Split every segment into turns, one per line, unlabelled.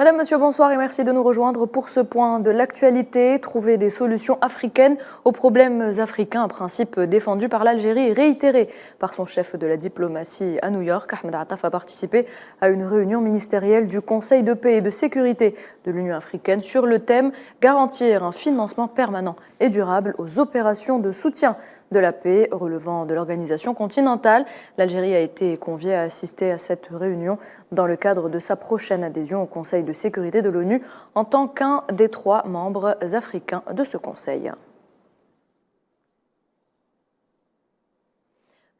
Madame, Monsieur, bonsoir et merci de nous rejoindre pour ce point de l'actualité. Trouver des solutions africaines aux problèmes africains, un principe défendu par l'Algérie et réitéré par son chef de la diplomatie à New York. Ahmed Attaf a participé à une réunion ministérielle du Conseil de paix et de sécurité de l'Union africaine sur le thème « Garantir un financement permanent et durable aux opérations de soutien de la paix relevant de l'organisation continentale ». L'Algérie a été conviée à assister à cette réunion dans le cadre de sa prochaine adhésion au Conseil de sécurité de l'ONU en tant qu'un des 3 membres africains de ce Conseil.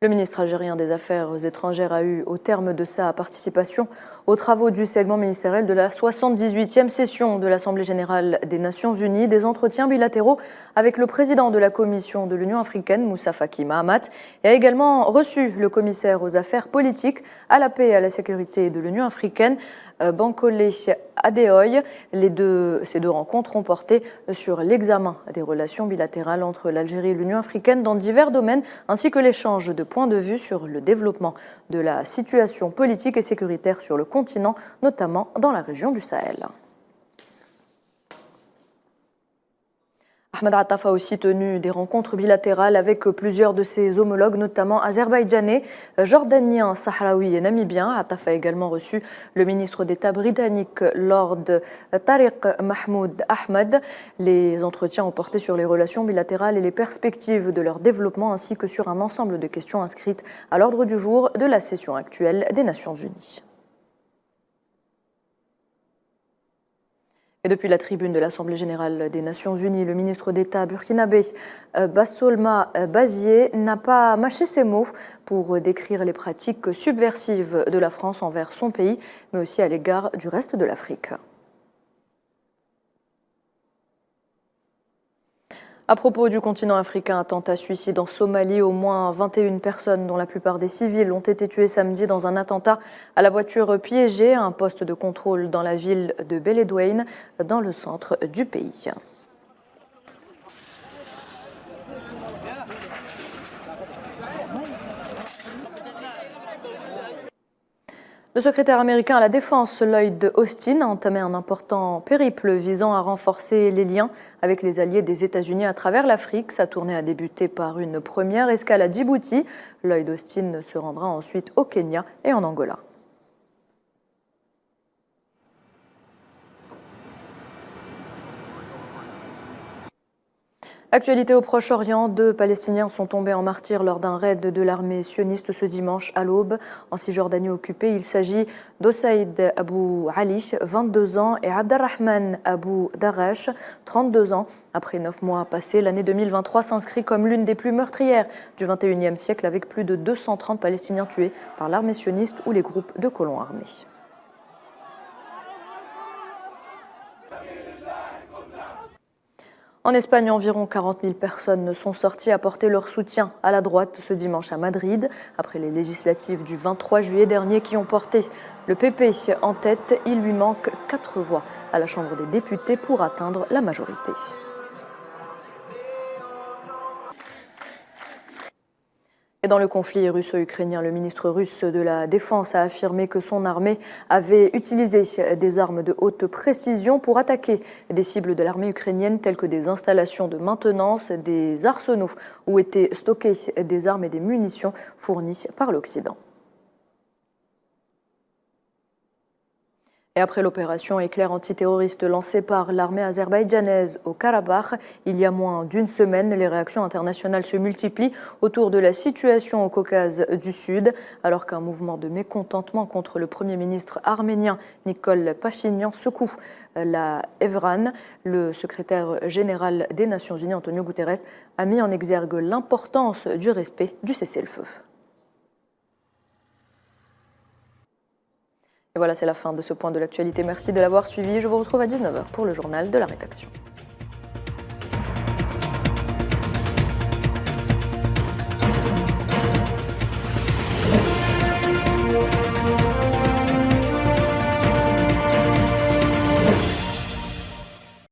Le ministre algérien des Affaires étrangères a eu, au terme de sa participation aux travaux du segment ministériel de la 78e session de l'Assemblée générale des Nations unies, des entretiens bilatéraux avec le président de la Commission de l'Union africaine, Moussa Faki Mahamat, et a également reçu le commissaire aux affaires politiques, à la paix et à la sécurité de l'Union africaine, Bankole Adeoye. Ces deux rencontres ont porté sur l'examen des relations bilatérales entre l'Algérie et l'Union africaine dans divers domaines, ainsi que l'échange de points de vue sur le développement de la situation politique et sécuritaire sur le continent, notamment dans la région du Sahel. Ahmed Attaf a aussi tenu des rencontres bilatérales avec plusieurs de ses homologues, notamment azerbaïdjanais, jordaniens, sahraouis et namibiens. Attaf a également reçu le ministre d'État britannique Lord Tariq Mahmoud Ahmed. Les entretiens ont porté sur les relations bilatérales et les perspectives de leur développement, ainsi que sur un ensemble de questions inscrites à l'ordre du jour de la session actuelle des Nations unies. Et depuis la tribune de l'Assemblée générale des Nations unies, le ministre d'État burkinabé Bassolma Bazié n'a pas mâché ses mots pour décrire les pratiques subversives de la France envers son pays, mais aussi à l'égard du reste de l'Afrique. À propos du continent africain, attentat suicide en Somalie, au moins 21 personnes, dont la plupart des civils, ont été tuées samedi dans un attentat à la voiture piégée à un poste de contrôle dans la ville de Beledweyne, dans le centre du pays. Le secrétaire américain à la Défense, Lloyd Austin, a entamé un important périple visant à renforcer les liens avec les alliés des États-Unis à travers l'Afrique. Sa tournée a débuté par une première escale à Djibouti. Lloyd Austin se rendra ensuite au Kenya et en Angola. Actualité au Proche-Orient, 2 Palestiniens sont tombés en martyrs lors d'un raid de l'armée sioniste ce dimanche à l'aube en Cisjordanie occupée. Il s'agit d'Osaïd Abou Ali, 22 ans, et Abdelrahman Abou Darash, 32 ans. Après 9 mois passés, l'année 2023 s'inscrit comme l'une des plus meurtrières du XXIe siècle, avec plus de 230 Palestiniens tués par l'armée sioniste ou les groupes de colons armés. En Espagne, environ 40 000 personnes sont sorties apporter leur soutien à la droite ce dimanche à Madrid. Après les législatives du 23 juillet dernier qui ont porté le PP en tête, il lui manque 4 voix à la Chambre des députés pour atteindre la majorité. Et dans le conflit russo-ukrainien, le ministre russe de la Défense a affirmé que son armée avait utilisé des armes de haute précision pour attaquer des cibles de l'armée ukrainienne telles que des installations de maintenance, des arsenaux où étaient stockées des armes et des munitions fournies par l'Occident. Et après l'opération éclair antiterroriste lancée par l'armée azerbaïdjanaise au Karabakh, il y a moins d'une semaine, les réactions internationales se multiplient autour de la situation au Caucase du Sud, alors qu'un mouvement de mécontentement contre le Premier ministre arménien Nikol Pachinian secoue la Evran. Le secrétaire général des Nations Unies, Antonio Guterres, a mis en exergue l'importance du respect du cessez-le-feu. Et voilà, c'est la fin de ce point de l'actualité. Merci de l'avoir suivi. Je vous retrouve à 19 h pour le journal de la rédaction.